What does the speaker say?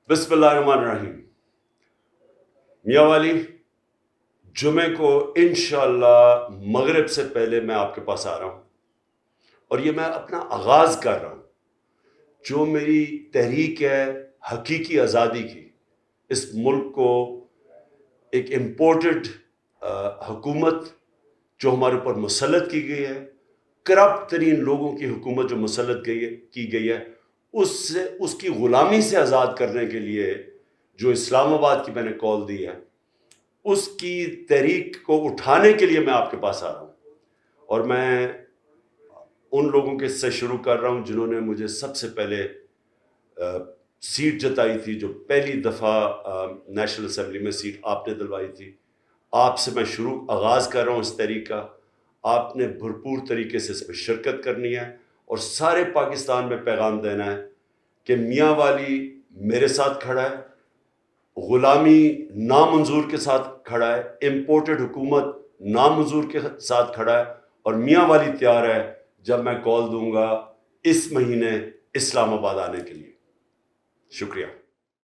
بسم اللہ الرحمن الرحیم. میاں والی جمعے کو انشاءاللہ مغرب سے پہلے میں آپ کے پاس آ رہا ہوں، اور یہ میں اپنا آغاز کر رہا ہوں. جو میری تحریک ہے حقیقی آزادی کی، اس ملک کو ایک امپورٹڈ حکومت جو ہمارے اوپر مسلط کی گئی ہے، کرپٹ ترین لوگوں کی حکومت جو مسلط کی گئی ہے، اس کی غلامی سے آزاد کرنے کے لیے جو اسلام آباد کی میں نے کال دی ہے، اس کی تحریک کو اٹھانے کے لیے میں آپ کے پاس آ رہا ہوں. اور میں ان لوگوں کے سے شروع کر رہا ہوں جنہوں نے مجھے سب سے پہلے سیٹ جتائی تھی، جو پہلی دفعہ نیشنل اسمبلی میں سیٹ آپ نے دلوائی تھی. آپ سے میں آغاز کر رہا ہوں اس تحریک کا. آپ نے بھرپور طریقے سے اس میں شرکت کرنی ہے اور سارے پاکستان میں پیغام دینا ہے کہ میاں والی میرے ساتھ کھڑا ہے، غلامی نامنظور کے ساتھ کھڑا ہے، امپورٹڈ حکومت نامنظور کے ساتھ کھڑا ہے، اور میاں والی تیار ہے جب میں کال دوں گا اس مہینے اسلام آباد آنے کے لیے. شکریہ.